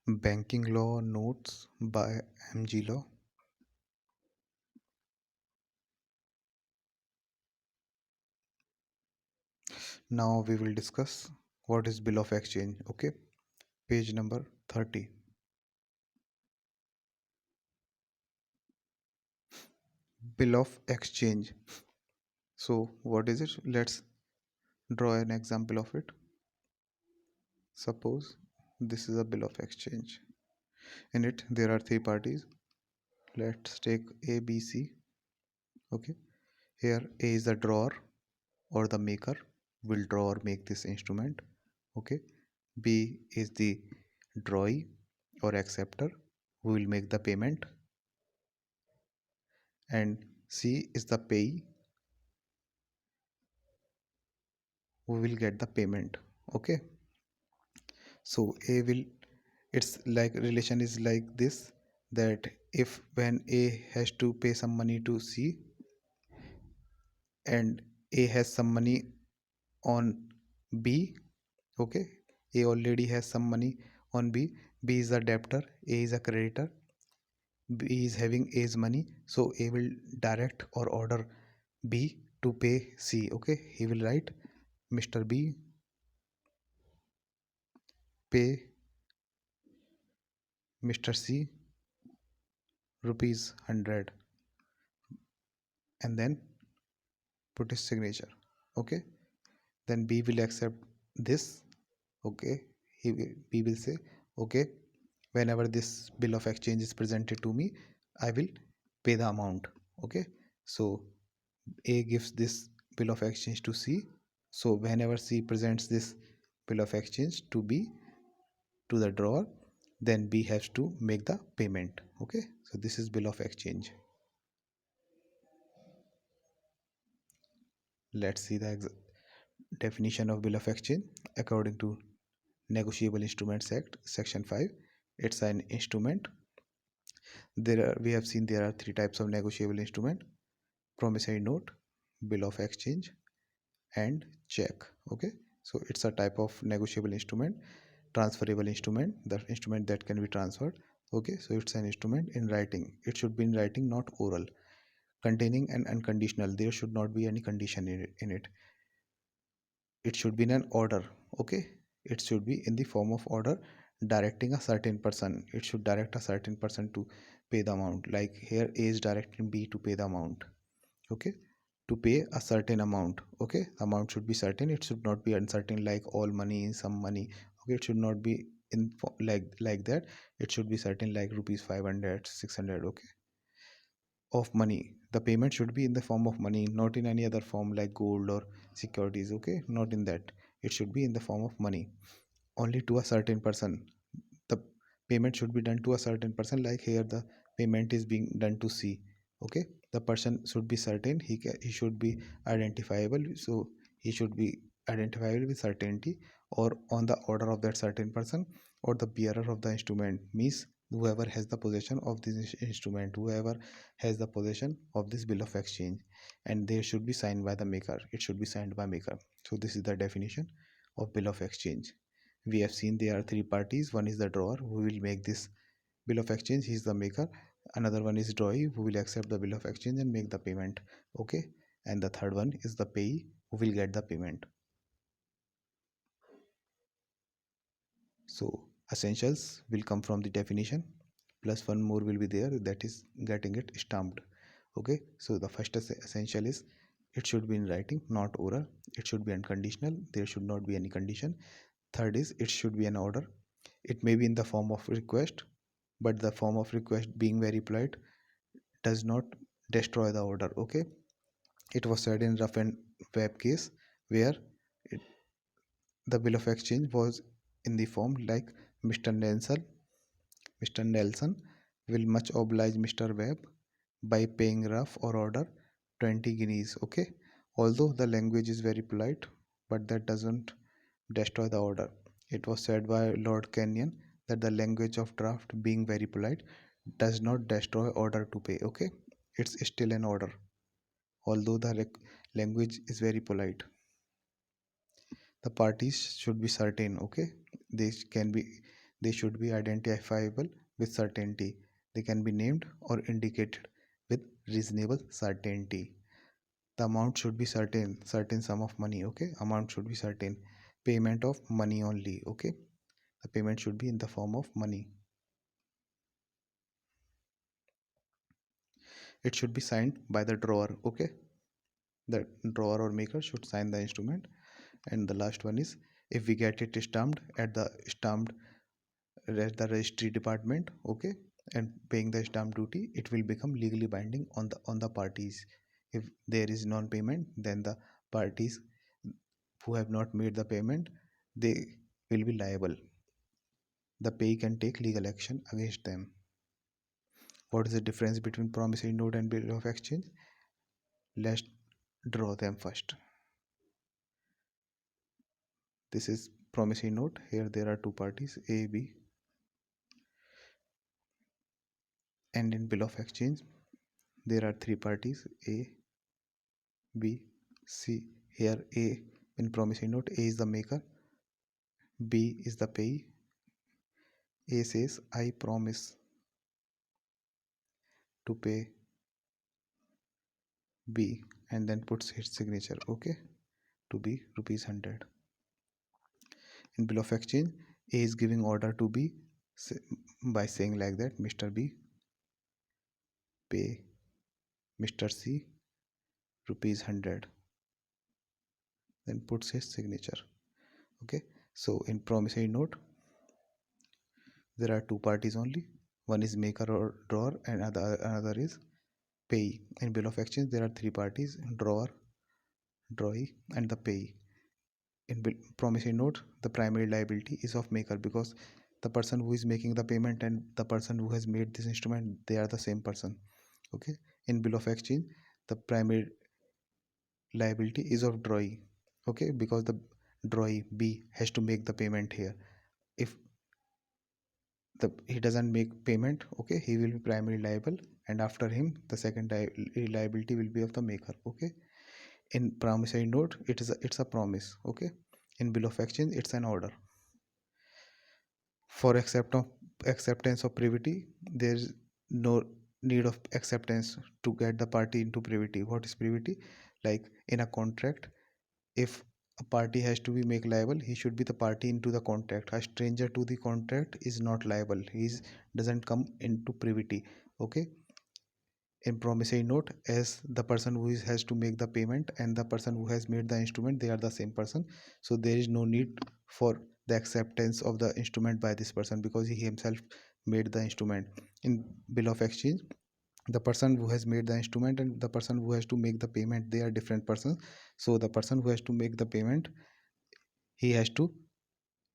Banking Law Notes by MG Law. Now we will discuss what is Bill of Exchange. Okay, page number 30. Bill of Exchange. So, what is it? Let's draw an example of it. Suppose this is a bill of exchange. In it, there are three parties. Let's take A, B, C. Okay, here A is the drawer or the maker, will draw or make this instrument. Okay, B is the drawee or acceptor, who will make the payment, and C is the payee, who will get the payment. Okay, so A will, its like relation is like this, that if when A has to pay some money to C and A has some money on B. Okay, A already has some money on B. B is a debtor, A is a creditor. B is having A's money, so A will direct or order B to pay C. Okay, he will write, Mr. B, pay Mr. C rupees 100, and then put his signature. Okay, then B will accept this. Okay, B will say, okay, whenever this bill of exchange is presented to me, I will pay the amount. Okay, so A gives this bill of exchange to C. So whenever C presents this bill of exchange to B, to the drawer, then B has to make the payment. Okay, so this is bill of exchange. Let's see the definition of bill of exchange according to Negotiable Instruments Act, Section 5. It's an instrument. We have seen there are three types of negotiable instrument: promissory note, bill of exchange, and check. Okay, so it's a type of negotiable instrument, transferable instrument, the instrument that can be transferred. Okay, so it's an instrument in writing. It should be in writing, not oral, containing an unconditional. There should not be any condition in it. It should be in an order. Okay, it should be in the form of order, directing a certain person. It should direct a certain person to pay the amount. Like here, A is directing B to pay the amount. Okay, to pay a certain amount. Okay, the amount should be certain, it should not be uncertain, like all money, some money. Okay, it should not be in like that. It should be certain, like rupees 500, 600. Okay, of money. The payment should be in the form of money, not in any other form like gold or securities. Okay, not in that. It should be in the form of money, only to a certain person. The payment should be done to a certain person, like here the payment is being done to C. Okay, the person should be certain, he should be identifiable, so he should be identifiable with certainty, or on the order of that certain person, or the bearer of the instrument, means whoever has the possession of this instrument, whoever has the possession of this bill of exchange, and they should be signed by the maker. It should be signed by maker. So this is the definition of bill of exchange. We have seen there are three parties. One is the drawer, who will make this bill of exchange, he is the maker. Another one is drawee, who will accept the bill of exchange and make the payment. Okay, and the third one is the payee, who will get the payment. So essentials will come from the definition, plus one more will be there, that is getting it stamped. Okay, so the first essential is, it should be in writing, not oral. It should be unconditional, there should not be any condition. Third is, it should be an order. It may be in the form of request, but the form of request being very polite does not destroy the order. Okay, it was said in rough and web case, where it, the bill of exchange was in the form like, Mr. Nelson, Mr. Nelson will much oblige Mr. Webb by paying rough or order 20 guineas. Okay, although the language is very polite, but that doesn't destroy the order. It was said by Lord Kenyon that the language of draft, being very polite, does not destroy order to pay. Okay, it's still an order, although the language is very polite. The parties should be certain. Okay, they can be, They should be identifiable with certainty. They can be named or indicated with reasonable certainty. The amount should be certain sum of money. Okay, amount should be certain. Payment of money only. Okay, the payment should be in the form of money. It should be signed by the drawer. Okay, the drawer or maker should sign the instrument. And the last one is, if we get it stamped at the registry department, okay, and paying the stamp duty, it will become legally binding on the parties. If there is non-payment, then the parties who have not made the payment, they will be liable. The payee can take legal action against them. What is the difference between promissory note and bill of exchange? Let's draw them first. This is promissory note. Here there are two parties, A, B. And in bill of exchange, there are three parties, A, B, C. Here A, in promissory note, A is the maker, B is the payee. A says, I promise to pay B, and then puts his signature, okay, to be rupees 100. In bill of exchange, A is giving order to B by saying like that, Mr. B, pay Mr. C rupees 100, then puts his signature. Okay, so in promissory note, there are two parties only. One is maker or drawer, and another is payee. In bill of exchange, there are three parties: drawer, drawee, and the payee. In promissory note, the primary liability is of maker, because the person who is making the payment and the person who has made this instrument, they are the same person. Okay, in bill of exchange, the primary liability is of drawee. Okay, because the drawee B has to make the payment here. If he doesn't make payment, okay, he will be primary liable, and after him the second liability will be of the maker. Okay, in promissory note, it's a promise. Okay, in bill of exchange, it's an order. For acceptance of privity, there is no need of acceptance to get the party into privity. What is privity? Like in a contract, if a party has to be make liable, he should be the party into the contract. A stranger to the contract is not liable. He doesn't come into privity. Okay, in promissory note, as the person who has to make the payment and the person who has made the instrument, they are the same person, so there is no need for the acceptance of the instrument by this person, because he himself made the instrument. In bill of exchange, the person who has made the instrument and the person who has to make the payment, they are different persons. So the person who has to make the payment, he has to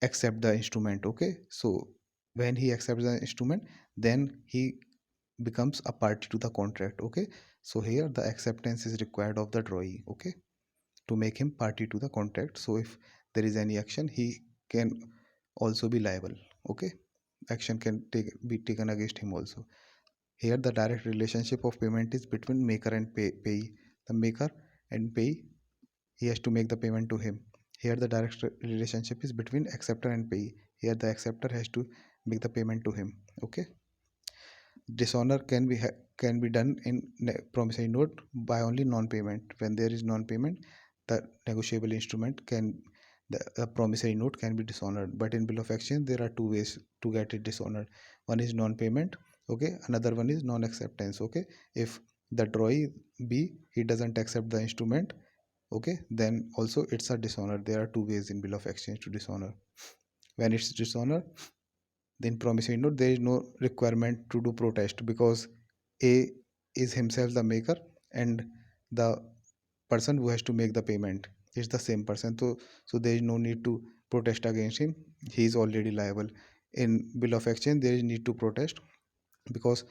accept the instrument. Okay, so when he accepts the instrument, then he becomes a party to the contract. Okay, so here the acceptance is required of the drawee, okay, to make him party to the contract. So if there is any action, he can also be liable. Okay, action can be taken against him also. Here the direct relationship of payment is between maker and payee. The maker and payee, he has to make the payment to him. Here the direct relationship is between acceptor and payee. Here the acceptor has to make the payment to him. Okay, dishonor can be done in promissory note by only non-payment. When there is non-payment, the negotiable instrument can, the promissory note can be dishonored. But in bill of exchange, there are two ways to get it dishonored. One is non-payment. Okay, another one is non-acceptance. Okay, if the drawee B, he doesn't accept the instrument, okay, then also it's a dishonor. There are two ways in bill of exchange to dishonor. When it's dishonor, then promissory note, there is no requirement to do protest, because A is himself the maker, and the person who has to make the payment is the same person. So there is no need to protest against him. He is already liable. In bill of exchange, there is need to protest, because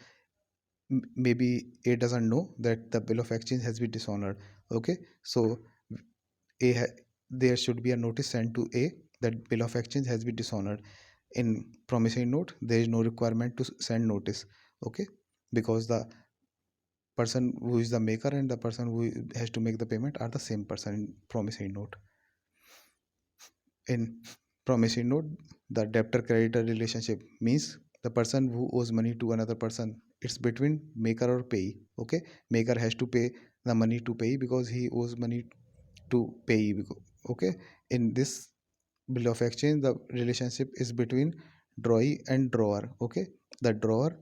maybe A doesn't know that the bill of exchange has been dishonored. Okay, so there should be a notice sent to A that bill of exchange has been dishonored. In promissory note, there is no requirement to send notice. Okay, because the person who is the maker and the person who has to make the payment are the same person in promissory note. In promissory note, the debtor creditor relationship means the person who owes money to another person, it's between maker or payee. Okay, maker has to pay the money to payee because he owes money to payee. Okay, in this bill of exchange, the relationship is between drawee and drawer. Okay, the drawer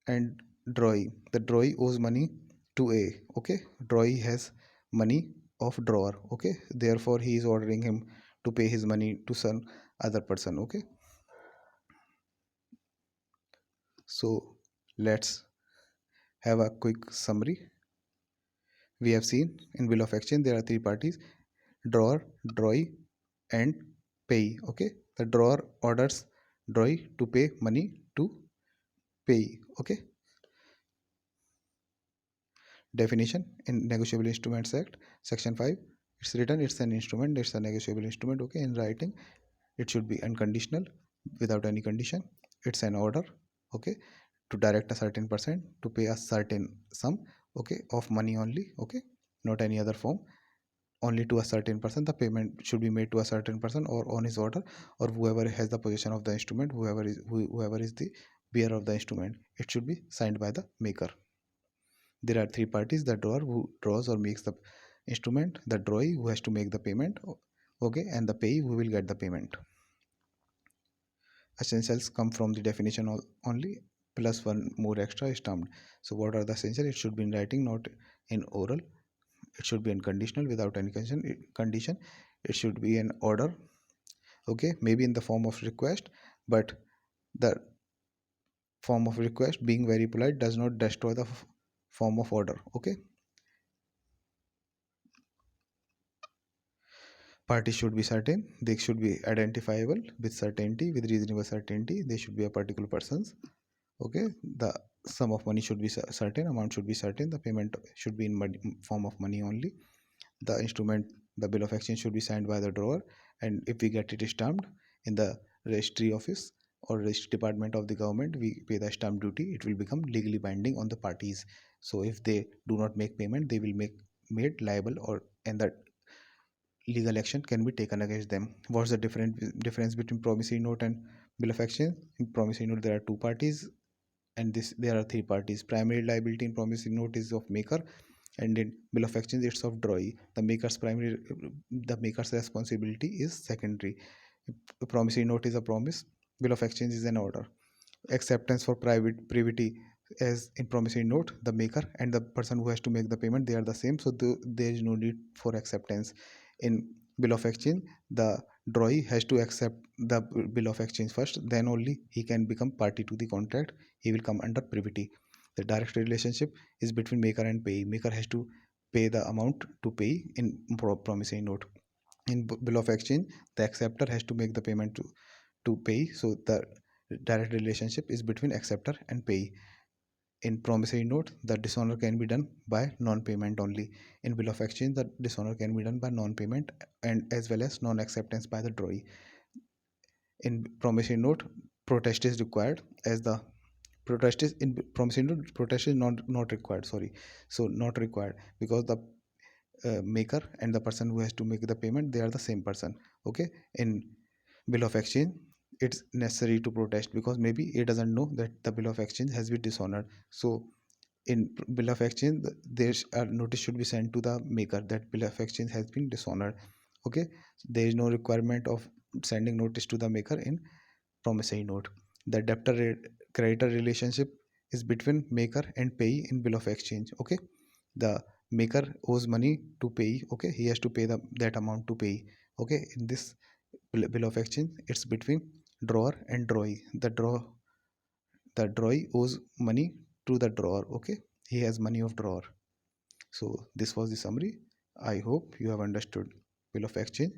and drawee, the drawee owes money to a. Okay, drawee has money of drawer. Okay, therefore he is ordering him to pay his money to some other person. Okay, so let's have a quick summary. We have seen in bill of exchange there are three parties: drawer, drawee, and payee. Okay, the drawer orders drawee to pay money to payee. Okay, definition in Negotiable Instruments Act, Section 5. It's written, it's an instrument, it's a negotiable instrument. Okay, in writing, it should be unconditional, without any condition. It's an order. Okay, to direct a certain person to pay a certain sum. Okay, of money only. Okay, not any other form. Only to a certain person, the payment should be made to a certain person or on his order, or whoever has the possession of the instrument, whoever is the bearer of the instrument. It should be signed by the maker. There are three parties: the drawer who draws or makes the instrument, the drawee who has to make the payment, okay, and the payee who will get the payment. Essentials come from the definition only, plus one more extra is termed. So what are the essentials? It should be in writing, not in oral. It should be unconditional, without any condition. It should be an order. Okay, maybe in the form of request, but the form of request, being very polite, does not destroy the form of order. Okay, parties should be certain, they should be identifiable with certainty, with reasonable certainty. They should be a particular persons. Okay, the sum of money should be certain, amount should be certain, the payment should be in money, form of money only. The instrument, the bill of exchange, should be signed by the drawer, and if we get it stamped in the registry office or registry department of the government, we pay the stamp duty. It will become legally binding on the parties. So if they do not make payment, they will make made liable, or and that legal action can be taken against them. What's the difference between promissory note and bill of exchange? In promissory note, there are two parties, and this there are three parties. Primary liability in promissory note is of maker, and in bill of exchange it's of drawee. The maker's responsibility is secondary. A promissory note is a promise. Bill of exchange is an order. Acceptance for private privity, as in promissory note, the maker and the person who has to make the payment, they are the same, so there is no need for acceptance. In bill of exchange, the drawee has to accept the bill of exchange first, then only he can become party to the contract. He will come under privity. The direct relationship is between maker and payee. Maker has to pay the amount to pay in promissory note. In bill of exchange, the acceptor has to make the payment to pay. So the direct relationship is between acceptor and payee. In promissory note, the dishonor can be done by non-payment only. In bill of exchange, the dishonor can be done by non-payment and as well as non-acceptance by the drawee. In promissory note, protest is required, as the protest is in promissory note, protest is not required. Sorry, so not required because the maker and the person who has to make the payment, they are the same person. Okay, in bill of exchange, it's necessary to protest because maybe he doesn't know that the bill of exchange has been dishonored. So in bill of exchange, there's a notice should be sent to the maker that bill of exchange has been dishonored. Okay, there is no requirement of sending notice to the maker in promissory note. The debtor creditor relationship is between maker and payee in bill of exchange. Okay, the maker owes money to payee. Okay, he has to pay that amount to payee. Okay, in this bill of exchange, it's between drawer and drawee. The drawee owes money to the drawer. Okay, he has money of drawer. So this was the summary. I hope you have understood bill of exchange.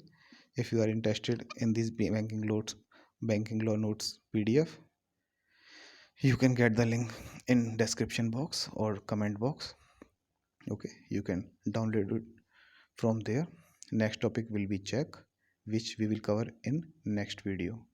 If you are interested in these banking law notes PDF, you can get the link in description box or comment box. Okay, you can download it from there. Next topic will be check, which we will cover in next video.